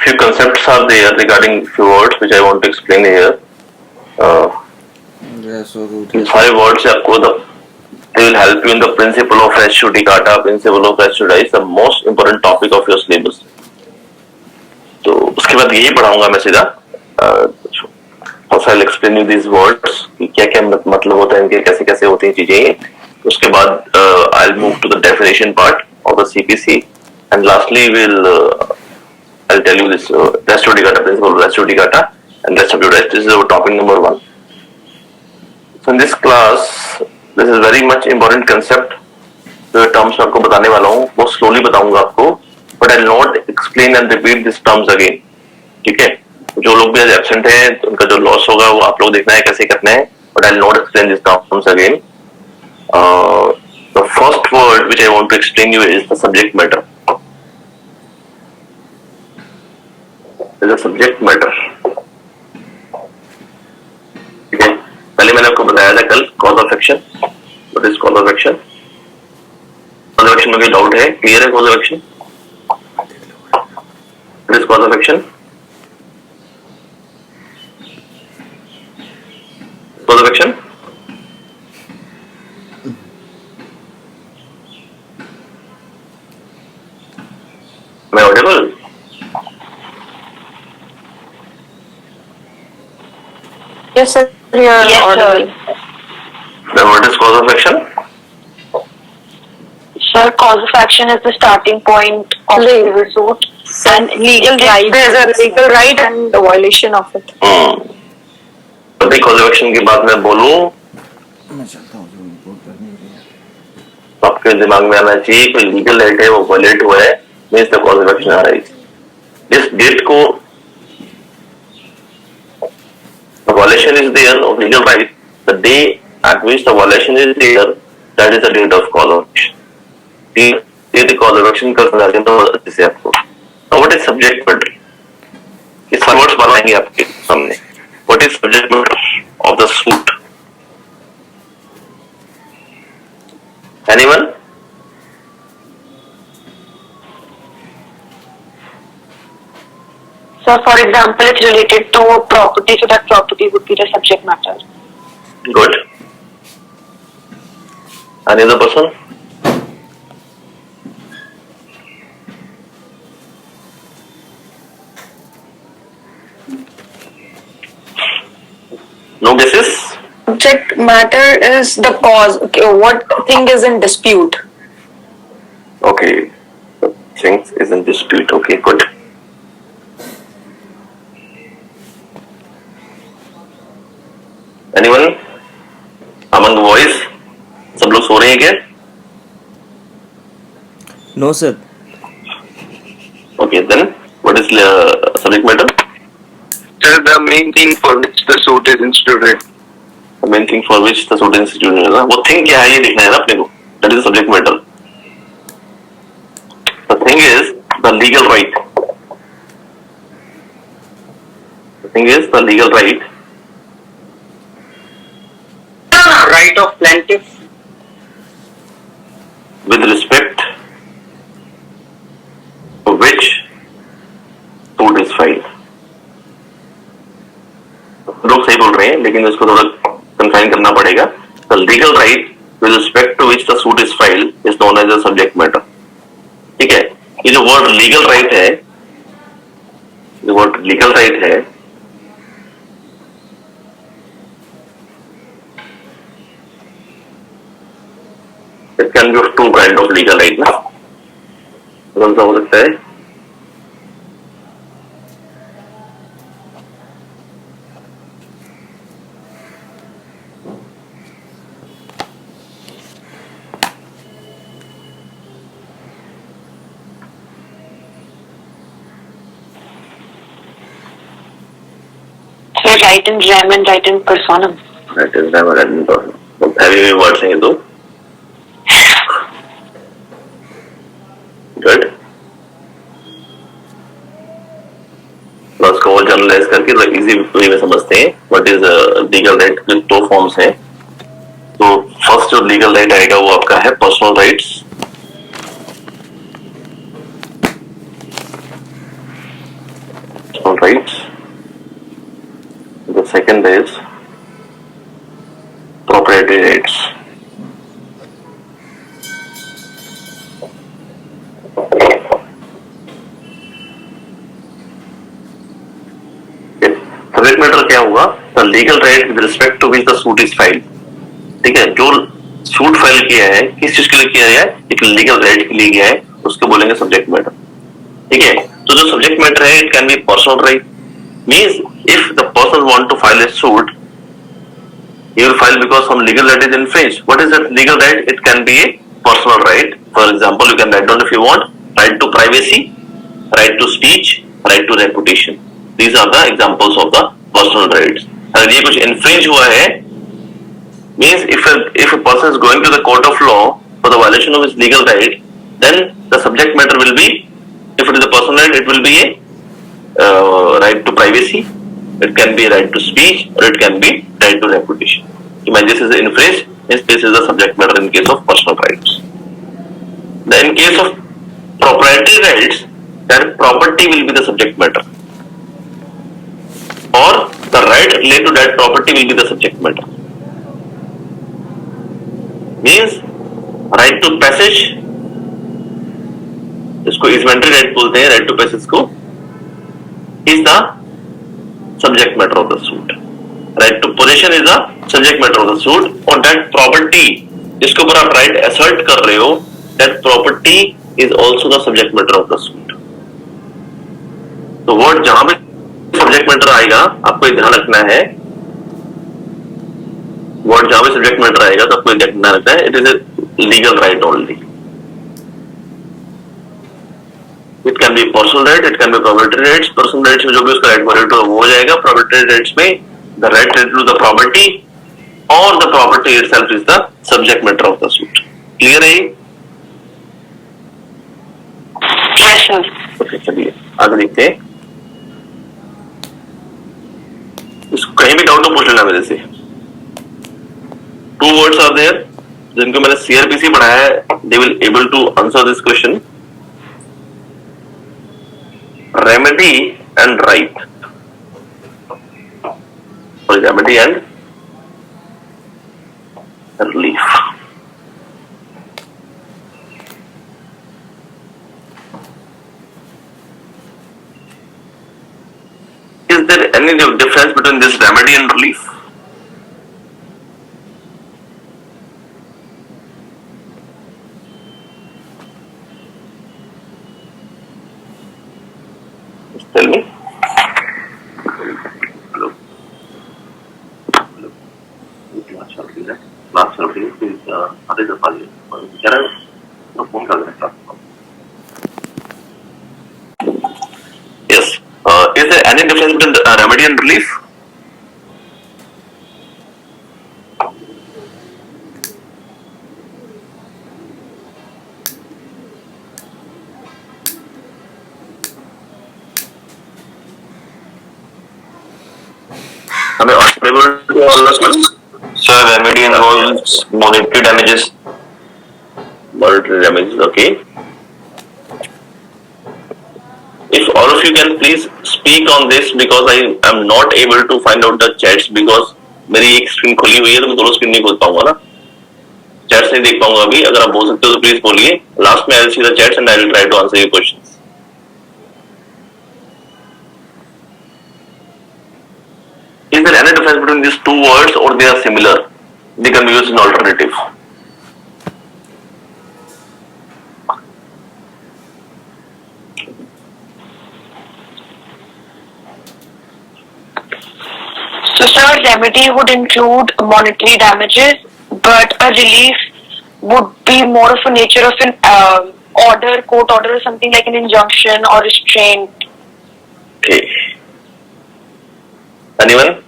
few concepts are there regarding few words which I want to explain here. Five words आपको they will help you in the principle of res judicata, principle of res judice, the most important topic of your syllabus. तो उसके बाद यही पढ़ाऊंगा मैं सीधा. I'll explain you these words कि क्या क्या मतलब होता है इनके, कैसे कैसे होती हैं चीजें. उसके बाद I'll move to the definition part of the CPC, and lastly I'll tell you this res judicata, principle of res judicata and res judice. This is our topic number 1. So in this class, this is very much important concept. जो terms मैं आपको बताने वाला हूँ वो slowly बताऊंगा आपको, but I'll not explain and repeat these terms again. ठीक है? जो लोग भी आज absent हैं उनका जो loss होगा वो आप लोग देखना है कैसे करना है, but I'll not explain these terms again. The first word which I want to explain you is the subject matter. Is a subject matter. ठीक है? पहले मैंने आपको बताया था कल cause of action. What is cause of action? Cause of action में कोई डाउट है? क्लियर है cause of action? What is cause of action? Cause of action? Am I audible? Yes, sir. You are audible. Then what is cause of action? Sir, cause of action is the starting point of civil suit and legal right. There is a legal right and the violation of it. अभी cause of action की बात मैं बोलूं, आपके दिमाग में आना चाहिए कोई लीगल राइट है वो वायलेट हुआ है, means the cause of action आ रही है. जिस डेट को the violation is there of legal right, the day at which the violation is there, that is the date of cause of action. ये the cause of action का समझाते तो अच्छे से आपको. Now what is subject matter? इस words बनाएंगे आपके सामने. What is subject matter of the suit? Anyone? So, for example, it's related to a property, so that property would be the subject matter. Good. Any other person? No guesses? Subject matter is the cause. Okay, what thing is in dispute? Okay. Things is in dispute. Okay, good. Anyone? Among the boys? सब लोग सो रहे हैं क्या? No, sir. Okay, then what is subject matter? Sir, the main thing for which the suit is instituted. The main thing for which the suit is instituted है ना? वो thing क्या है ये देखना है ना अपने को. That is the subject matter. The thing is the legal right. The thing is the legal right. Right of plaintiff. With respect to which suit is filed. लोग सही बोल रहे हैं लेकिन इसको थोड़ा कंफाइन करना पड़ेगा. The legal right with respect to which the suit is filed is known as a subject matter. ठीक है? ये जो वर्ड लीगल राइट है, जो वर्ड लीगल राइट है, it can be of two kind of legal right ना. कौन सा हो सकता है? So, right in rem and right in personam. That is never an important. Heavy words हैं ये दो. Good. बस को जनरलाइज करके इजी वे में समझते हैं. व्हाट इज लीगल राइट के दो फॉर्म्स हैं. तो फर्स्ट जो लीगल राइट आएगा वो आपका है personal rights. personal rights. The second is proprietary rights. Subject matter क्या होगा? The legal right with respect to which the suit is filed. ठीक है, जो सूट फाइल किया है किस चीज के लिए किया है? एक लीगल राइट के लिए किया है, उसको बोलेंगे सब्जेक्ट मैटर. ठीक है, तो जो सब्जेक्ट मैटर है it can be personal right. Means if the person want to file a suit he will file because some legal right is infringed. What is that legal right? It can be a personal right. For example, you can write down if you want: right to privacy, right to speech, right to reputation. These are the examples of the personal rights. अगर ये कुछ infringe हुआ है, means if a person is going to the court of law for the violation of his legal right, then the subject matter will be, if it is a personal right, it will be a right to privacy. It can be right to speech, or it can be right to reputation. When this is infringed, this is the subject matter in case of personal rights. Then in case of proprietary rights, then property will be the subject matter, or the right related to that property will be the subject matter. Means right to passage, इसको इजमेंटरी right बोलते हैं, right to passage को, is the subject matter of the suit. Right to possession is the subject matter of the suit, or that property जिसके ऊपर आप right assert कर रहे हो, that property is also the subject matter of the suit. तो word जहां पे subject matter आएगा आपको ये ध्यान रखना है, वर्ड जहां पे subject matter आएगा तो आपको ये ध्यान रखना है, it is a legal right only. It can be personal right, it can be proprietary rights. Personal rights में जो भी उसका right valid हो वो हो जाएगा. Proprietary rights में the right related to the property or the property itself is the subject matter of the suit. Clear है? Yes, sir. Okay, चलिए आगे देखते हैं. इसको कहीं भी डाउट तो पूछ लेना मेरे से. Two words are there जिनको मैंने CRPC पढ़ाया है. They will able to answer this question. Remedy and right. Or remedy and relief. Is there any difference between this remedy and relief? Tell me. Hello. Hello. Last survey is other than Pali. Can I phone call? Yes. Is there any difference between remedy and relief? Sir, remedy involves monetary damages. Monetary damages, okay. If all of you can please speak on this because I am not able to find out the chats because मेरी एक screen खुली हुई है तो मैं दोनों screen नहीं खोल पाऊंगा ना. चैट्स नहीं देख पाऊंगा अभी. अगर आप बोल सकते हो तो प्लीज बोलिए. लास्ट में I will see the chats and I will try to answer your questions. Is there any difference between these two words or they are similar? They can be used in alternative. So, sir, remedy would include monetary damages, but a relief would be more of a nature of an order, court order, or something like an injunction or restraint. Okay. Anyone?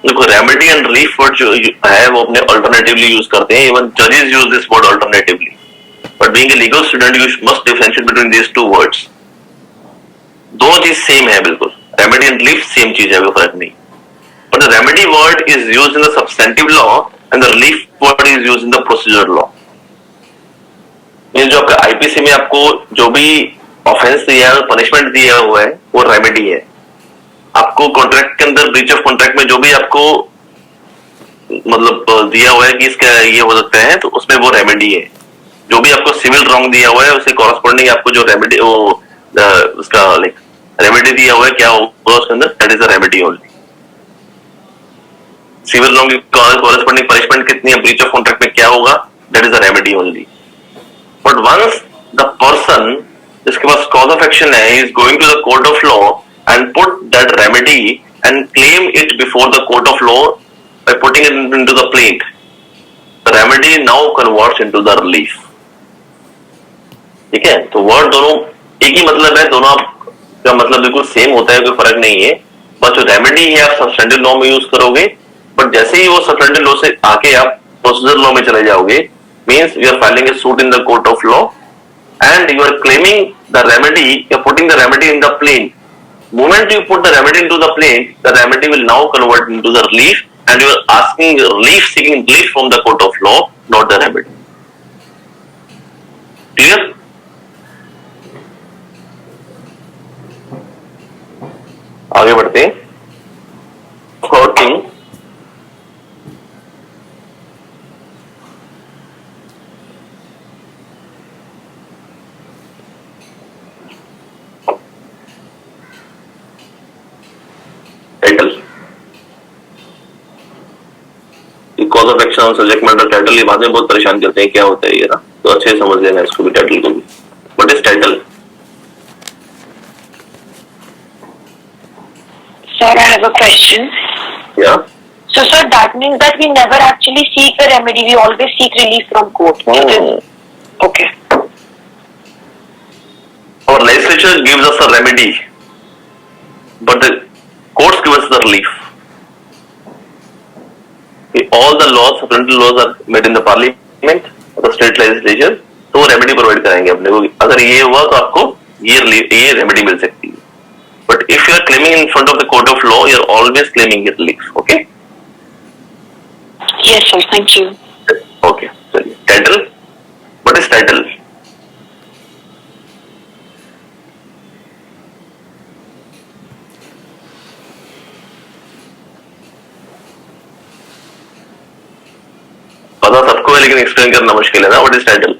देखो remedy and relief word जो है वो अपने alternatively use करते हैं. Even जजेस use this word alternatively. But being a legal student you must differentiate between these two words. दो चीज सेम है बिल्कुल. रेमेडी एंड रिलीफ सेम चीज है, कोई फर्क नहीं. But the remedy word is used in the substantive law and the relief word is used in the procedure law. ये जो आपका आईपीसी में आपको जो भी ऑफेंस दिया है, पनिशमेंट दिया हुआ है, वो रेमेडी है. आपको कॉन्ट्रैक्ट के अंदर ब्रीच ऑफ कॉन्ट्रैक्ट में जो भी आपको मतलब दिया हुआ है कि इसका ये हो सकता है, तो उसमें वो रेमेडी है. जो भी आपको सिविल रॉन्ग दिया हुआ है उससे कॉरस्पॉन्डिंग आपको जो रेमेडी वो उसका लाइक रेमेडी दिया हुआ है क्या होगा उसके अंदर, that is a remedy only. Civil wrong corresponding punishment कितनी है, ब्रीच ऑफ कॉन्ट्रैक्ट में क्या होगा, that is a remedy only. But once the person जिसके पास कॉज ऑफ एक्शन है is going to the court of law and put that remedy and claim it before the court of law by putting it into the plaint, the remedy now converts into the relief. ठीक है, तो word दोनों एक ही मतलब है, दोनों का मतलब बिल्कुल सेम होता है, कोई फर्क नहीं है. बस जो रेमेडी है आप सब्सटेंटिव लॉ में यूज करोगे, बट जैसे ही वो सब्सटेंटिव लॉ से आके आप प्रोसीजर लॉ में चले जाओगे, means you are filing a suit in the court of law and you are claiming the remedy, you are putting the remedy in the plaint. Moment you put the remedy into the plaint, the remedy will now convert into the relief and you are asking relief, seeking relief from the court of law, not the remedy. Clear? आगे बढ़ते हैं. Third thing, title. Cause of action, subject matter, title, ये बातें बहुत परेशान करते हैं, क्या होता है ये ना, तो अच्छे से समझ लेना इसको भी, टाइटल को भी. What is title? Sir, I have a question. Yeah. So, sir, that means that we never actually seek a remedy. We always seek relief from court. Okay. Our legislature gives us a remedy, but the courts give us the relief. All the laws, supplementary laws are made in the parliament, the state legislature, तो वो remedy provide कराएंगे अपने को. अगर ये हुआ तो आपको ये रेमेडी मिल सकती है. But if you are claiming in front of the court of law, you are always claiming relief. Okay. Yes, sir. Thank you. Okay, चलिए. टाइटल. What is title? पता सबको है लेकिन एक्सप्लेन करना मुश्किल है ना. What is title?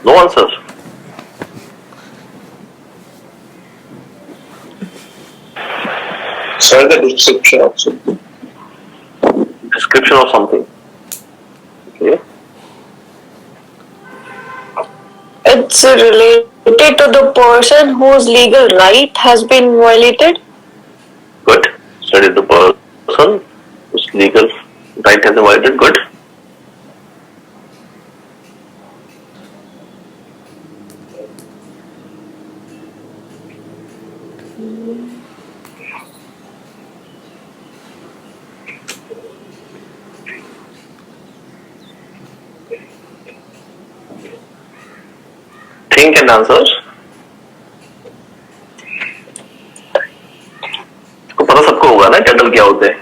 No answer. Sir, the description of something. Description of something. Okay. It's related to the person whose legal right has been violated. Good. Study the person whose legal right has been violated. Good. Think and answer. को पता सबको होगा ना title क्या होते हैं.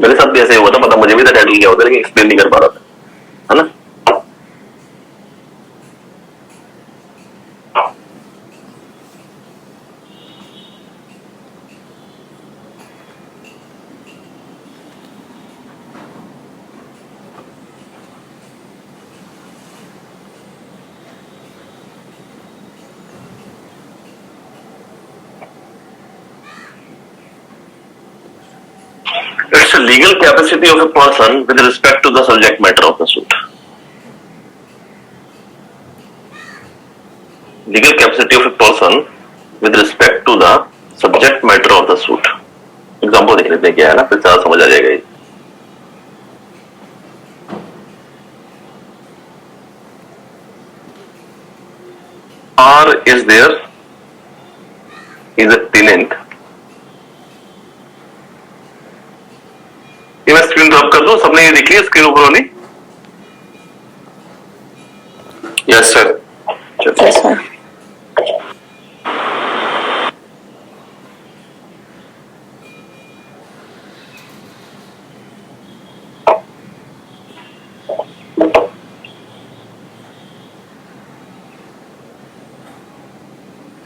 मेरे साथ भी ऐसे हुआ था, पता मुझे भी था टाइटल क्या होता है, लेकिन एक्सप्लेन नहीं कर पा रहा था, है ना. It's a legal capacity of a person with respect to the subject matter of the suit. Legal capacity of a person with respect to the subject matter of the suit. Example देख लेते हैं क्या है ना, फिर ज्यादा समझ आ जाएगा ये. R is there, is a tenant. ये मैं स्क्रीन ड्रॉप कर दूं, सबने ये देख लिया स्क्रीन ऊपर वाली. Yes, sir. Yes, sir.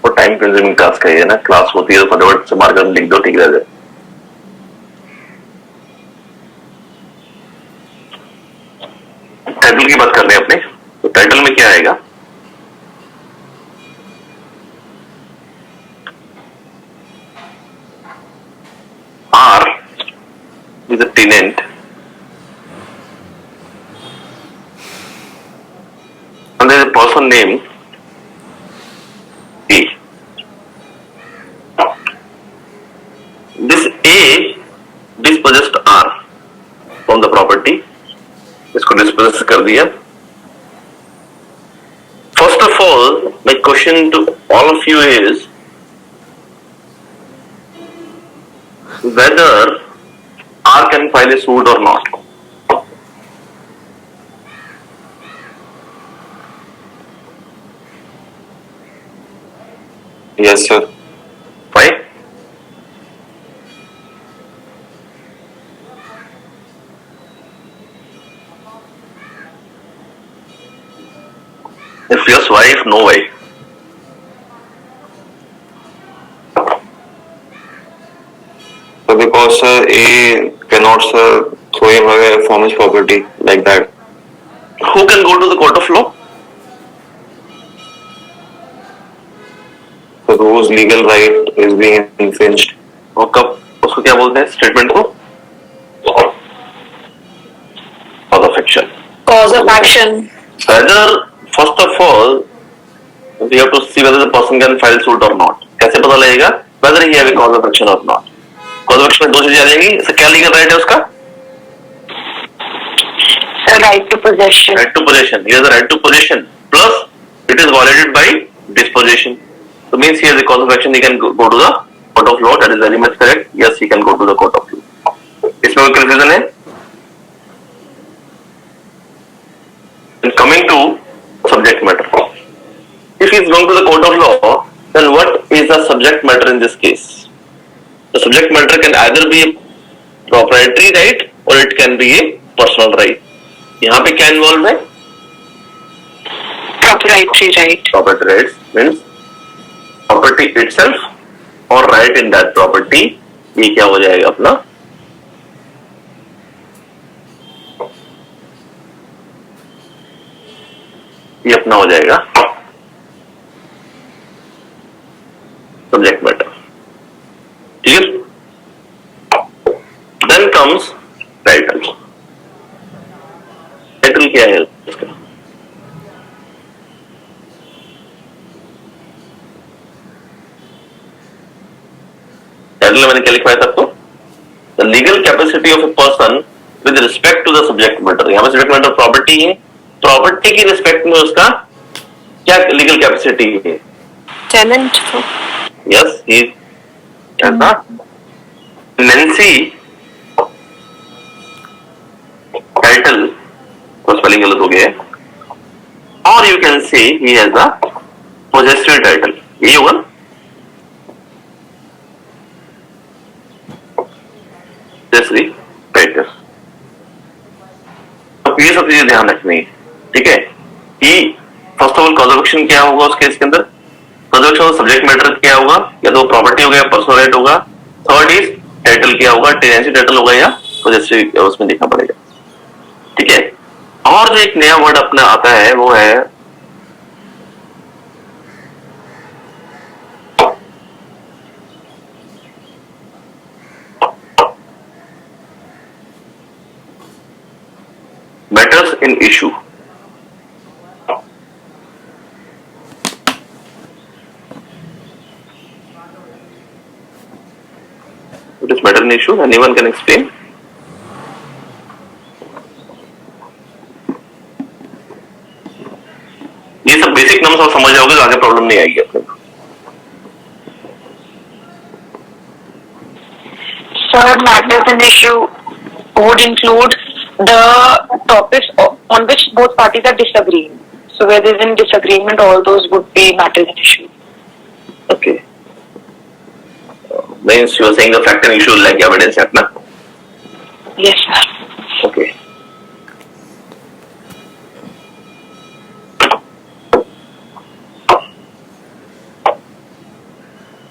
वो टाइम कंज्यूमिंग टास्क है ये ना, क्लास होती है तो फटाफट से मार्कर लिख दो, ठीक रह जाए। टाइटल की बात कर रहे हैं अपने, तो टाइटल में क्या आएगा? R is a tenant and there is a person named A. This A dispossessed R from the property. इसको डिस्पोजेस कर दिया। First of all, my question to all of you is whether R can file a suit or not. Yes, sir. Why? If yes, why? If no, why? So because sir, A cannot sir throw him away from his property like that. Who can go to the court of law? So whose legal right is being infringed. और कब उसको क्या बोलते हैं statement को? Cause of action. Cause of action. Whether first of all we have to see whether the person can file suit or not. कैसे पता लगेगा whether he have a cause of action or not? Cause of action में दो चीजें आ जाएंगी। इसका क्या legal right है उसका? Right to possession. Right to possession. He has a right to possession. Plus it is violated by dispossession. So means he has a cause of action. He can go to the court of law. That is very much correct. Yes, he can go to the court of law. इसमें कोई confusion है? And coming to subject matter. If he is going to the court of law, then what is the subject matter in this case? The subject matter can either be a proprietary right or it can be a personal right. यहाँ पे क्या involved है? Proprietary right. Property rights means property itself or right in that property. ये क्या हो जाएगा अपना? ये अपना हो जाएगा subject matter. ठीक है? Then comes title. Title क्या है इसका? टाइटल में मैंने क्या लिखवाया था आपको? The legal capacity of a person with respect to the subject matter. यहाँ पे subject matter प्रॉपर्टी है, प्रॉपर्टी की रिस्पेक्ट में उसका क्या लीगल कैपेसिटी है? Tenant. यस, ही ऐसा नेंसी टाइटल तो स्पेलिंग गलत हो गया है, और you can say he has a possessive title. ये होगा टाइटल। अब ये सब चीजें ध्यान रखनी है, ठीक है? कि first of all cause of action क्या होगा उस केस के अंदर? Cause of action subject matter क्या होगा? या तो प्रॉपर्टी होगा या पर्सनल राइट होगा। थर्ड इज टाइटल क्या होगा? टेनेंसी टाइटल होगा या पोजेसिव, उसमें देखना पड़ेगा, ठीक है? और जो एक नया वर्ड अपना आता है वो है matters in issue. What is matter in issue? Anyone can explain? ये सब बेसिक नाम सब समझ जाओगे तो आगे प्रॉब्लम नहीं आएगी अपने को। Sir, matters in issue would include the topics on which both parties are disagreeing. So So where there's in disagreement, all those would be matters and issue. Okay. Means you are saying the fact and issue like evidence set, na? Yes, sir. Okay.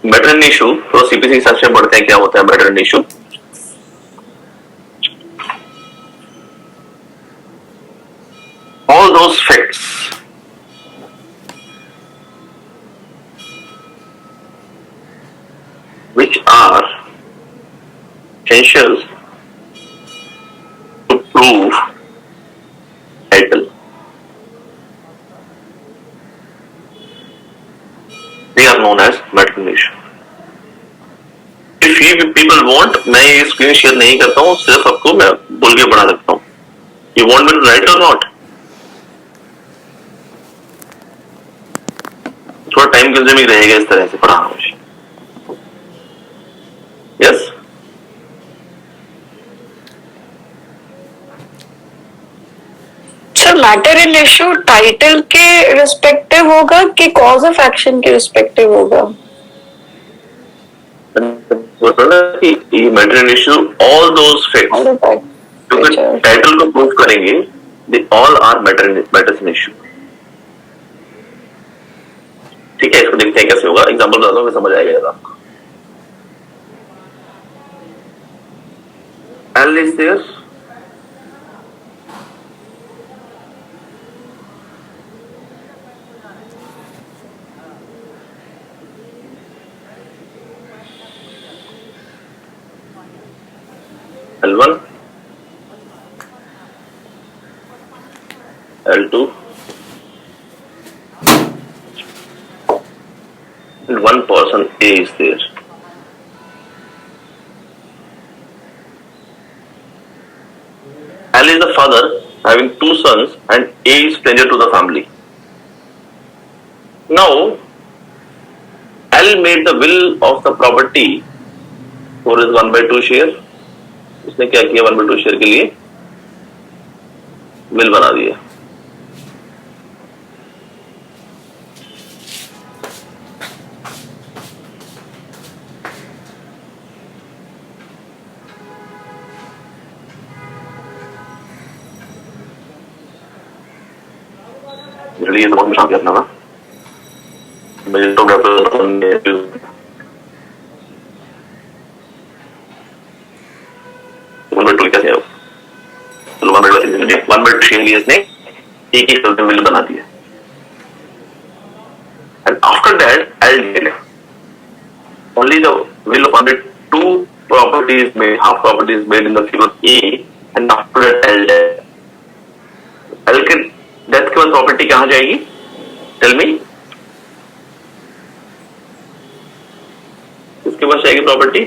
Matter and issue तो CPC हिसाब से पढ़ते हैं क्या होता है matter and issue. All those facts which are essentials to prove title. They are known as matter and issue. If you people want, मैं ये स्क्रीन शेयर नहीं करता हूँ, सिर्फ आपको मैं बोल के बना सकता हूँ. You want me to write or not? थोड़ा टाइम कंज्यूमिंग रहेगा इस तरह से पढ़ाना मुझे. Yes. Sir matter and issue title के रिस्पेक्टिव होगा कि कॉज ऑफ एक्शन के रिस्पेक्टिव होगा? ये matter and issue all those facts जो टाइटल को प्रूव करेंगे, they all are matters and issue. ठीक है, इसको देखते हैं कैसे होगा. एग्जांपल बताता हूँ, समझ आएगा जरा आपको. L is there. L1, L2, and one person A is there. L is the father having two sons and A is stranger to the family. Now, L made the will of the property for his 1/2 share. उसने क्या किया? 1/2 share के लिए will बना दिया. ये तो बहुत शांति अपना ना. मुझे तो कैसे है? 1/2 शेयर लिए इसने, एक ही चलते विल बना दिया. And after that, L did only the will of 1/2 property is made, half property is made in the figure A, and after that L did. L के डेथ के बाद प्रॉपर्टी कहाँ जाएगी? Tell me. किसके पास जाएगी प्रॉपर्टी?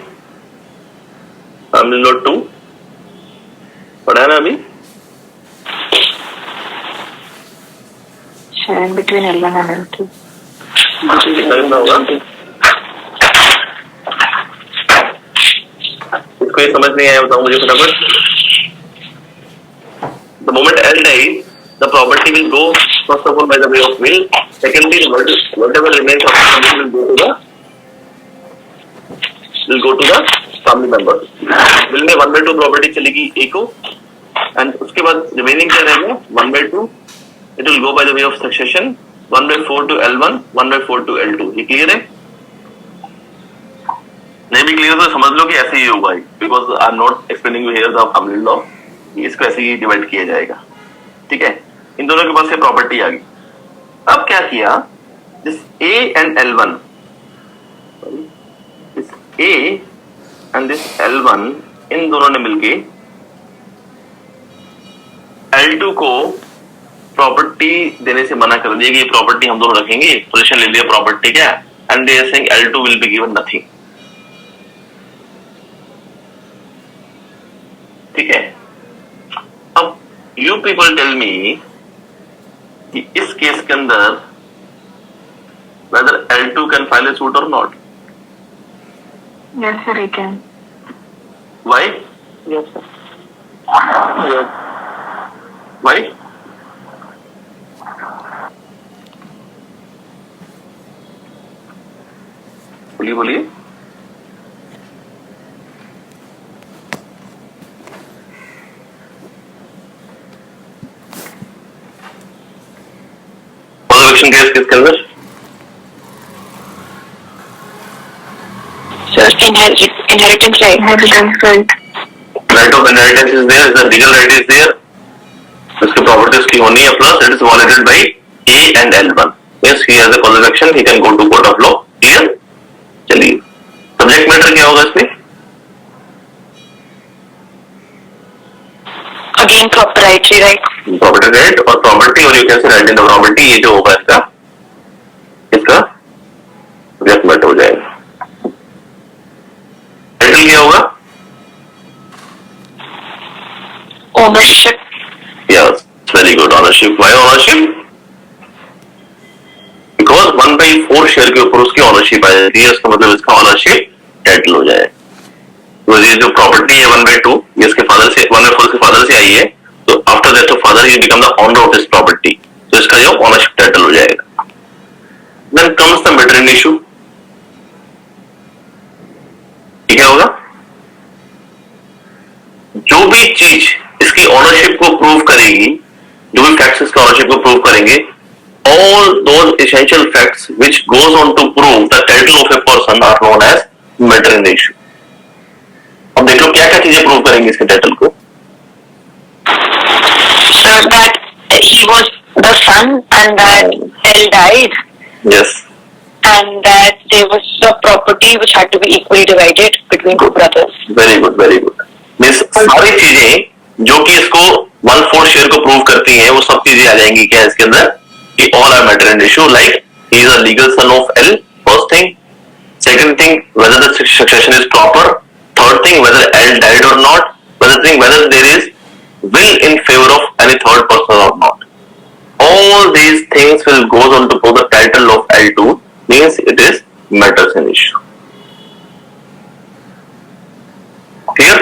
फैमिली लॉ 2 पढ़ा है ना अभी? Sharing between L1 and L2. होगा. इसको ये समझ नहीं आया, बताओ मुझे फटाफट. The moment L dies, the property will go first of all by the way of will. Secondly, whatever remains of the property will go to the family members. Will में 1/2 प्रॉपर्टी चलेगी A को, and उसके बाद remaining क्या रहेगा? 1/2. It will go by the way of succession. 1/4 to L1, 1/4 to L2. ये clear है? नहीं भी क्लियर तो समझ लो कि ऐसे ही होगा, because I am not explaining you here the family law. इसको ऐसे ही डिवाइड किया जाएगा. ठीक है, इन दोनों के पास से प्रॉपर्टी आ गई. अब क्या किया? This A and L1, this A and this L1, इन दोनों ने मिलके L2 को प्रॉपर्टी देने से मना कर दिया कि ये प्रॉपर्टी हम दोनों रखेंगे. पोजीशन ले लिया प्रॉपर्टी क्या, and they are saying L2 will be given nothing. ठीक है. अब यू पीपल टेल मी कि इस केस के अंदर whether L2 can file a suit or not. Yes, sir, he can. Why? Yes, sir. Why? बोलिए बोलिए। ऑब्जर्वेशन केस किसके अंदर? So inheritance right. Right of inheritance is there, the legal right is there, उसकी property उसकी होनी है, plus it is वॉलेटेड by A and L1. Yes, he has a cause of action, he can go to court of law. Clear? चलिए, subject matter क्या होगा इसमें? Again proprietary right. Property right और property, और you can say right in the property, ये जो होगा इसका सब्जेक्ट मैटर हो जाएगा। टाइटल क्या होगा? Ownership. Yes, very good. Ownership. Why ownership? Because 1/4 share के ऊपर उसकी ऑनरशिप आ जाती है, इसका मतलब इसका ऑनरशिप टाइटल हो जाए। तो ये जो प्रॉपर्टी है 1/2, ये इसके फादर से 1/4 के फादर से आई है, तो आफ्टर दैट तो father he become the owner of this property, तो इसका जो ऑनरशिप टाइटल हो जाएगा। Then comes the matter issue. क्या होगा? जो भी चीज इसकी ऑनरशिप को प्रूव करेगी, जो भी फैक्ट्स इसका ऑनरशिप को प्रूव करेंगे, all those essential facts which goes on to prove the title of a person are known as matter in issue. अब देख लो क्या क्या चीजें प्रूव करेंगे इसके टाइटल को। So that he was the son and that L died. Yes. And that there was a property which had to be equally divided between two brothers. Very good very good. Means सारी चीजें जो कि इसको 1/4 share को prove करती हैं, वो सब चीजें आ जाएंगी क्या इसके अंदर, कि all are matter in issue, like he is a legal son of L, first thing. Second thing, whether the succession is proper. Third thing, whether L died or not. Whether there is will in favor of any third person or not. All these things will goes on to prove the title of L2, means it is matters in issue. Clear?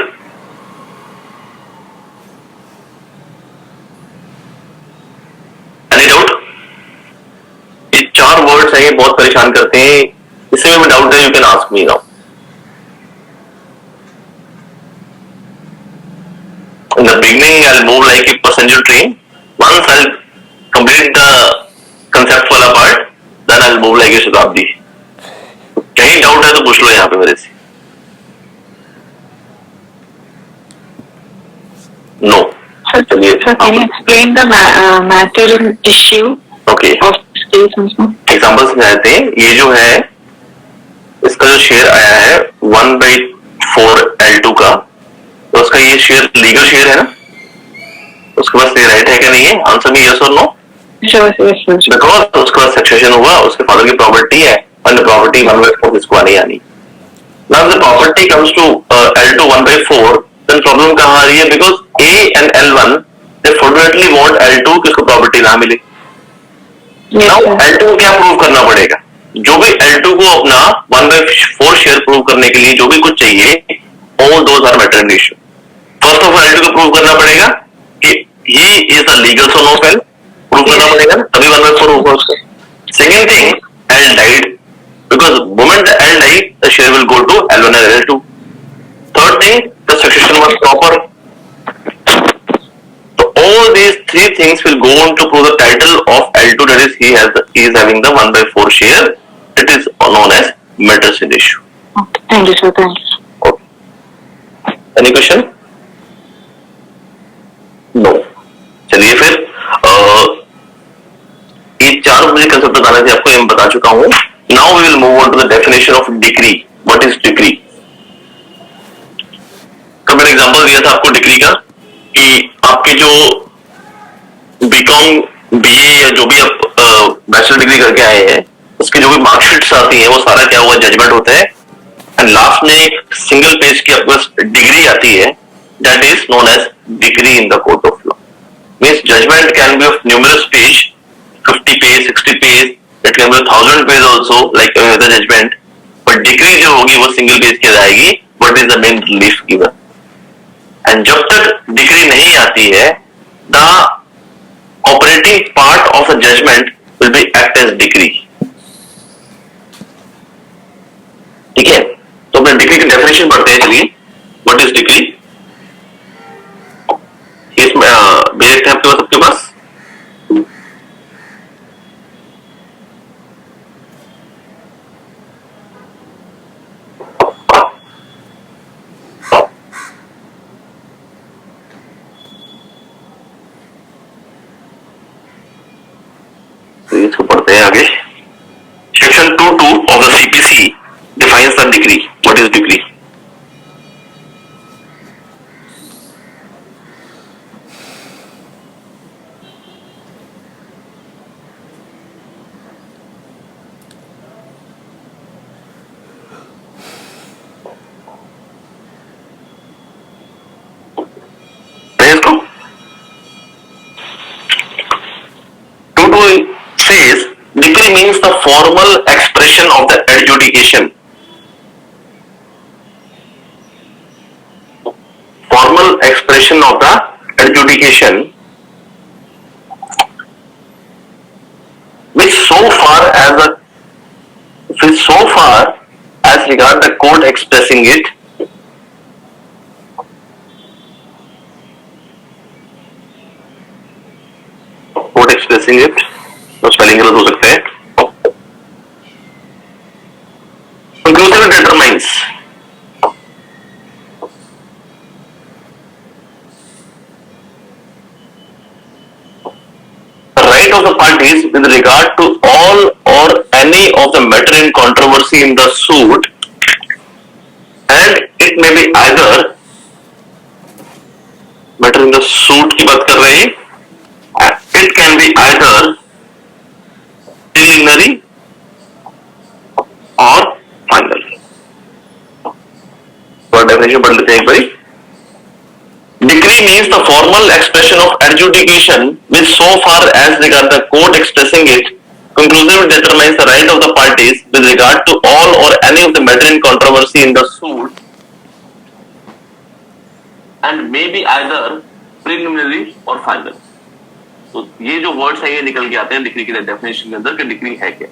Any doubt? ये 4 words हैं, ये बहुत परेशान करते हैं, इसमें भी doubt है, you can ask me now. In the beginning, I'll move like a passenger train. Once I'll complete the concept वाला part, then I'll move like a शताब्दी। कहीं डाउट है तो पूछ लो यहाँ पे मेरे से। No. चलिए। Can you explain the matter in issue Okay. of this case also? Example समझाते हैं। ये जो है, इसका जो शेयर आया है 1/4 L2 का, तो उसका ये शेयर लीगल शेयर है ना, उसके पास ये राइट है क्या नहीं है? आंसर में यस और नो। Sure. बिकॉज उसके बाद सक्सेशन हुआ, उसके फादर की प्रॉपर्टी है, और प्रॉपर्टी 1/4 इसको आनी आनी। Now the property comes to L2 1/4, then problem कहाँ आ रही है? बिकॉज A and L1 दे फंडामेंटली वांट L2 कि उसको प्रॉपर्टी ना मिले। नाउ L2 को क्या प्रूव करना पड़ेगा? जो भी L2 को अपना 1/4 शेयर प्रूव करने के लिए जो भी कुछ चाहिए, all those are matter in issue. First of all L2 को प्रूव करना पड़ेगा कि he is the legal son of L, prove करना पड़ेगा ना, तभी 1/4 होगा उसका। Second thing, L died, because moment the L died, the share will go to L1 and L2. Third thing, the succession was proper. So all these 3 things will go on to prove the title of L2, that is he is having the 1/4 share. It is known as matters in issue. Okay. Thank you, sir. Thank you. Okay. Any question? No. चलिए फिर ये 4 मुझे concept बताने थे आपको, मैं बता चुका हूँ। Now we will move on to the definition of decree. What is decree? कल मैंने एग्जांपल दिया था आपको डिक्री का, कि आपके जो बीकॉम बीए या जो भी आप बैचलर डिग्री करके आए हैं, उसकी जो भी मार्कशीट्स आती है, वो सारा क्या हुआ, जजमेंट होता है, एंड लास्ट में एक सिंगल पेज की आपके पास डिग्री आती है, that is known as decree in the court of law. Means judgment can be of numerous page, 50 page, 60 page, it can be 1000 page also, like any other judgment. But decree जो होगी वो single page की आएगी. What is the main relief given? And जब तक decree नहीं आती है, the operating part of a judgment will be act as decree. बढ़ते हैं आगे. Section 2.2 of the CPC defines the degree. What is degree? इसको 2.2 says decree means the formal expression of the adjudication. Formal expression of the adjudication which so far as regard the court expressing it तो spelling गलत हो सकते हैं. Conclusion determines the right of the parties with regard to all or any of the matter in controversy in the suit, and it may be either matter in the suit की बात कर रहे हैं. It can be either preliminary or final. तो definition पढ़ लेते हैं एक बारी. Decree means the formal expression of adjudication which so far as regard the court expressing it conclusively determines the right of the parties with regard to all or any of the matter in controversy in the suit, and may be either preliminary or final. तो ये जो words है ये निकल के आते हैं degree के डेफिनेशन के अंदर कि डिग्री है क्या.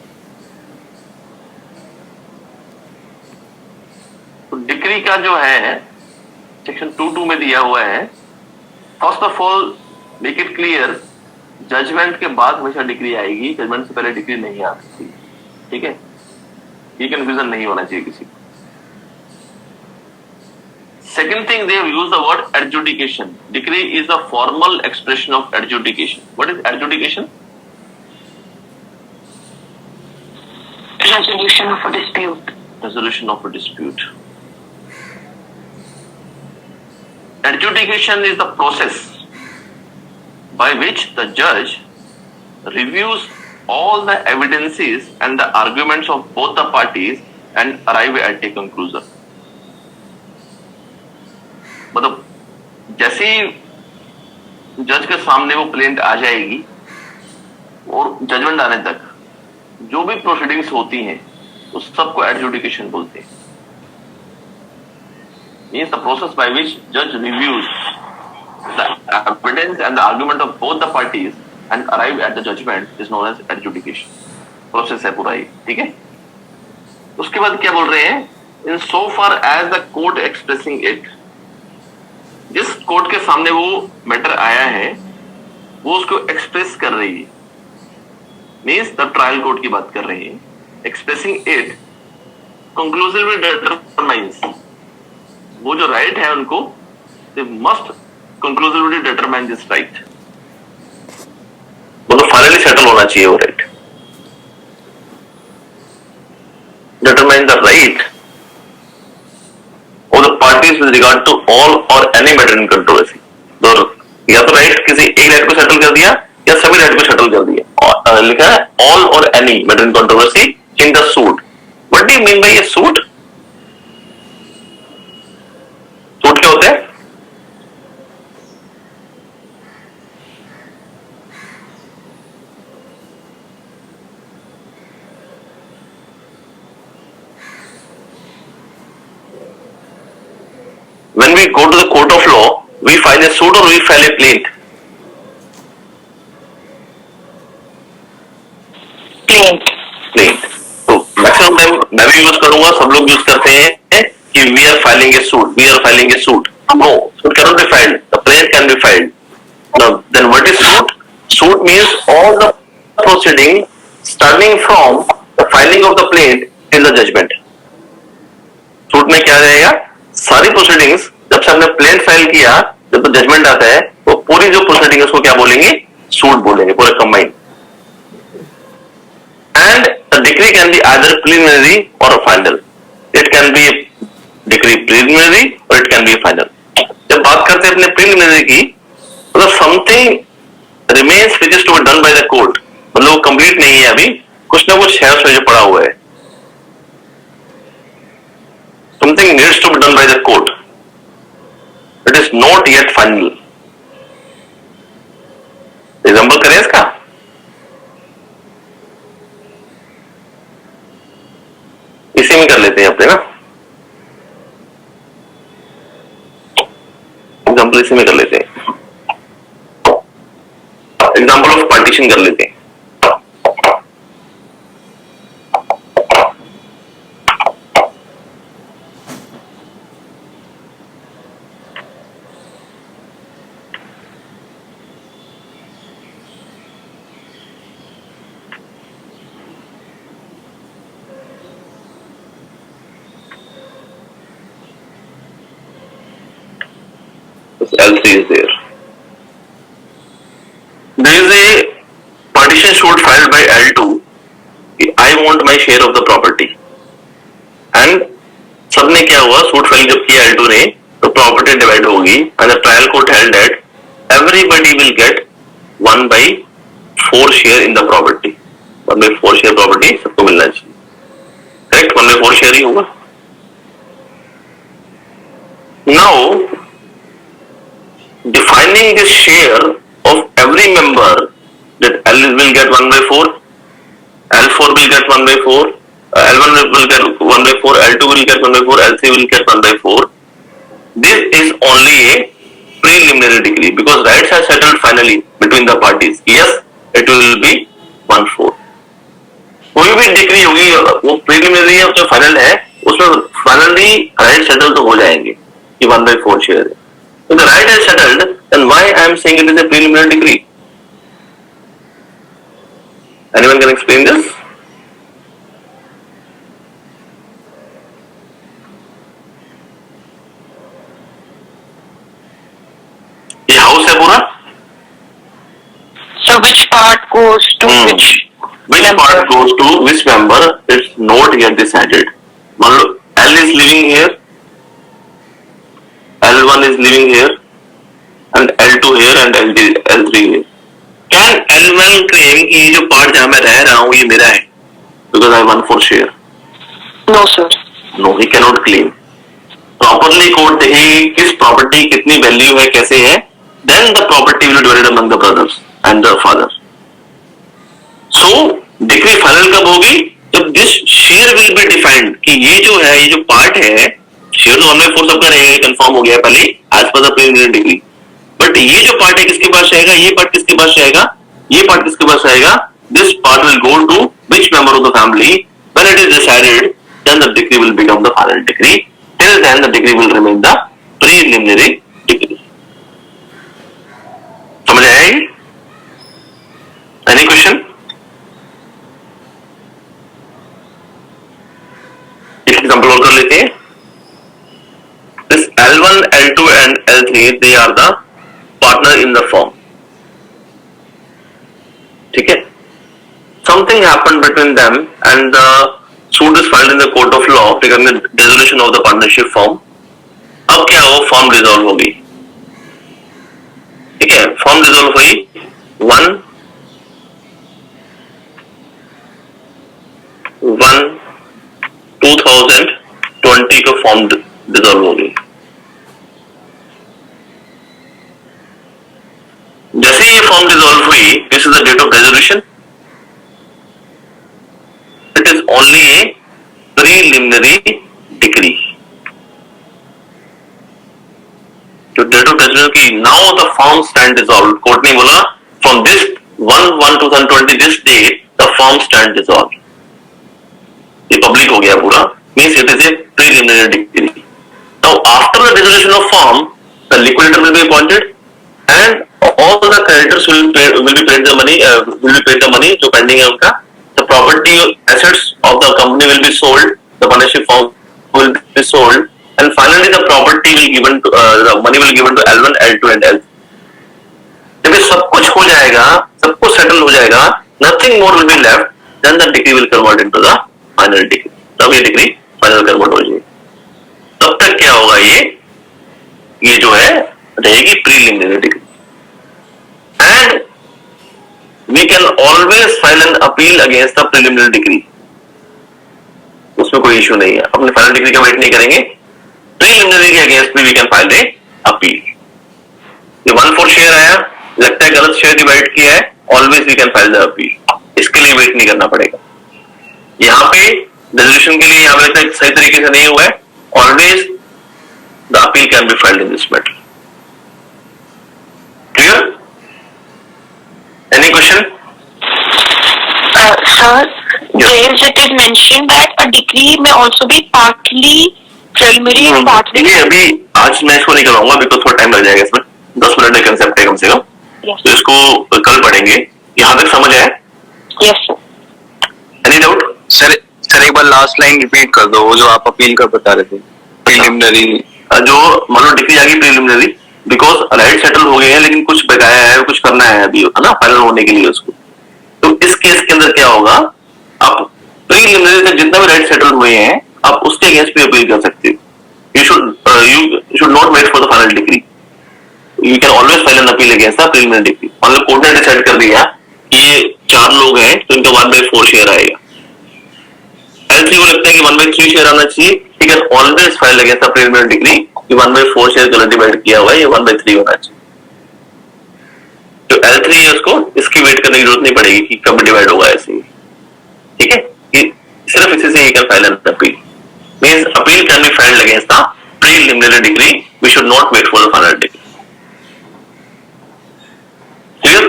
तो डिग्री का जो है सेक्शन 2.2 में दिया हुआ है. First of all make it clear, judgment के बाद हमेशा डिग्री आएगी, जजमेंट से पहले डिग्री नहीं आ सकती. ठीक है, ये कंफ्यूजन नहीं होना चाहिए किसी को. Second thing, they have used the word adjudication. Decree is a formal expression of adjudication. What is adjudication? Resolution of a dispute. Resolution of a dispute. Adjudication is the process by which the judge reviews all the evidences and the arguments of both the parties and arrive at a conclusion. मतलब जैसे ही जज के सामने वो plaint आ जाएगी और judgement आने तक जो भी प्रोसीडिंग्स होती हैं उस सबको एडजुडिकेशन बोलते हैं. Means the process by which जज reviews the evidence and the argument of both the parties and arrive at the judgment is known as adjudication. Process है पूरा ये. ठीक है, उसके बाद क्या बोल रहे हैं, in so far as the court expressing it, जिस कोर्ट के सामने वो मैटर आया है वो उसको एक्सप्रेस कर रही है. मींस द ट्रायल कोर्ट की बात कर रहे हैं. एक्सप्रेसिंग इट कंक्लूसिवली डिटरमाइंस, वो जो राइट है उनको, they must conclusively determine this right. वो तो फाइनली सेटल होना चाहिए वो right. Determine the right of the parties with regard to all or any matter in controversy. तो या तो राइट किसी एक राइट को सेटल कर दिया या सभी राइट को सेटल कर दिया. और लिखा है all or any matter in controversy in the suit. What do you mean by ये suit? सूट क्या होता है? When we go to the court of law, we file a suit or we file a plaint? Plaint. Plaint. तो maximum time मैं भी use करूंगा, सब लोग यूज करते हैं कि we are filing a suit, we are filing a suit. No, suit cannot be filed. The plaint can be filed. Now, then what is suit? Suit means all the proceeding starting from the filing of the plaint till the judgment. Suit में क्या रहेगा, सारी proceedings जब से हमने plaint file किया जब तो जजमेंट आता है वो पूरी जो प्रोसीडिंग है उसको क्या बोलेंगे, सूट बोलेंगे, पूरे combine. The decree can be either preliminary or a final. It can be a decree preliminary or it can be a final. जब बात करते हैं अपने preliminary की, मतलब something remains which is to be done by the court. मतलब वो complete नहीं है अभी, कुछ ना कुछ है उसमें जो पड़ा हुआ है. Something needs to be done by the court. It is not yet final. Example करें इसका? इसी में कर लेते हैं अपने ना, एग्जाम्पल इसी में कर लेते हैं. एग्जाम्पल ऑफ पार्टीशन कर लेते हैं. L3 is there. There is a partition suit filed by L2. I want my share of the property. And सबने क्या हुआ, सूट फाइल जब किया L2 ने, तो प्रॉपर्टी डिवाइड होगी. And the trial court held that everybody will get 1/4 share in the property. 1/4 share property सबको मिलना चाहिए. Correct? 1/4 share ही होगा. Now defining the share of every member, that L will get 1/4, L4 will get 1/4, L1 will get 1/4, L2 will get 1/4, L3 will get 1/4. This is only a preliminary decree because rights are settled finally between the parties. Yes, it will be 1/4. कोई भी decree होगी वो preliminary है, जो final है उसमें finally right settle तो हो जाएंगे कि 1/4 शेयर है. If the right is settled, then why I am saying it is a preliminary decree? Anyone can explain this? ये हाउस है पूरा. So which part goes to which member? Part goes to which member? It's not yet decided. मान लो L is living here, L1 is living here, and L2 here and L3 here. Can L1 claim कि ये जो part जहाँ मैं रह रहा हूँ ये मेरा है? Because I have 1/4 share. No, sir. No, he cannot claim. Properly court देखेगी किस property कितनी value है, कैसे है. Then the property will be divided among the brothers and the father. So decree final कब होगी? जब this share will be defined कि ये जो है, ये जो part है, शेयर तो 1/4 सबका रहेगा, कंफर्म हो गया पहले as per the preliminary decree. But ये जो पार्ट है किसके पास रहेगा, ये पार्ट किसके पास रहेगा, ये पार्ट किसके पास रहेगा. This part will go to which member of the family. When it is decided then the decree will become the final decree. Till then the decree will remain the preliminary decree. समझ आया? Any question? एक example और कर लेते हैं. This L1, L2 and L3, they are the partner in the firm. ठीक है? Something happened between them and the suit is filed in the court of law regarding the dissolution of the partnership firm. अब क्या हो, firm dissolve होगी. ठीक है? Firm dissolve हुई 1/1/2020 को firm dissolve होगी. जैसे ये फॉर्म डिसॉल्व हुई, this is the date of resolution. It is only a preliminary decree. जो डेट ऑफ रेजोल्यूशन की, now the form stand dissolve. Court ने बोला from this 1/1/2020 this date the form stand dissolve. ये public हो गया पूरा, means it is a preliminary decree. Now, after the dissolution of firm, the liquidator will be appointed, and all the creditors will be paid the money जो pending है उनका. The property assets of the company will be sold. The partnership firm will be sold, and finally the property will given to the money will given to L1, L2 and L3. जब ये सब कुछ हो जाएगा, सब कुछ settle हो जाएगा, nothing more will be left. then the degree will convert into the final degree. तब ये डिग्री फाइनल कन्वर्ट हो जाएगी. तब तक क्या होगा, ये जो है रहेगी preliminary degree. And we can always file an appeal against the preliminary degree. उसमें कोई इश्यू नहीं है, अपने फाइनल डिग्री का वेट नहीं करेंगे, प्रीलिमिनरी के अगेंस्ट भी we can file a appeal. ये 1/4 शेयर आया, लगता है गलत शेयर डिवाइड किया है, always we can file the appeal. इसके लिए वेट नहीं करना पड़ेगा. यहाँ पे रेजोल्यूशन के लिए यहाँ पे लगता है सही तरीके से नहीं हुआ है, always the appeal can be filed in this matter. Clear? Any question? Sir, there it is mentioned that a degree may also be partly preliminary and partly. ये अभी आज मैं इसको नहीं करवाऊंगा, बिकॉज थोड़ा टाइम लग जाएगा इसमें. 10 मिनट का कंसेप्ट है कम से कम. Yes. तो इसको कल पढ़ेंगे. यहाँ तक समझ आया? Yes, sir. Any doubt? Sir एक बार लास्ट लाइन रिपीट कर दो, वो जो आप अपील का बता रहे थे. प्रीलिमिनरी जो मान लो डिग्री आ गई प्रीलिमिनरी, बिकॉज राइट सेटल हो गए हैं, लेकिन कुछ बकाया है, कुछ करना है अभी, है ना, फाइनल होने के लिए उसको. तो इस केस के अंदर क्या होगा, आप प्रीलिमिनरी तक जितना भी राइट सेटल हुए हैं, आप उसके अगेंस्ट भी अपील कर सकते हो. You should not wait for the final degree. You can always file an appeal against the preliminary degree. मतलब कोर्ट ने डिसाइड कर दिया कि ये 4 लोग हैं, तो इनका 1/4 शेयर आएगा. L3 को लगता है कि 1/3 शेयर आना चाहिए, he can always file against the preliminary degree कि 1/4 शेयर गलत डिवाइड किया हुआ है, ये 1/3 होना चाहिए. तो L3 है, उसको इसकी वेट करने की जरूरत नहीं पड़ेगी कि कब डिवाइड होगा ऐसे ही. ठीक है, कि सिर्फ इसी से ही can file an appeal. Means appeal can be filed against the preliminary degree. We should not wait for the final degree. Clear?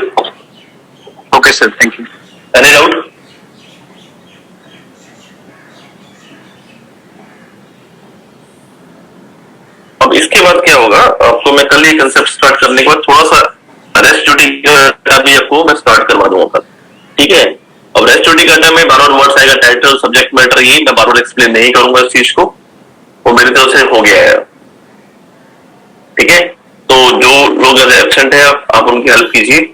Okay sir, thank you. Any doubt? अब इसके बाद क्या होगा, आपको मैं कल ये कंसेप्ट स्टार्ट करने के बाद थोड़ा सा रेस्ट ड्यूटी का भी आपको मैं स्टार्ट करवा दूंगा कल. ठीक है, अब रेस्ट ड्यूटी का टाइम में बार वर्ड्स आएगा, टाइटल, सब्जेक्ट मैटर, ये मैं बार एक्सप्लेन नहीं करूंगा इस चीज को, वो मेरी तरफ से हो गया है. ठीक है, तो जो लोग एब्सेंट है आप उनकी हेल्प कीजिए.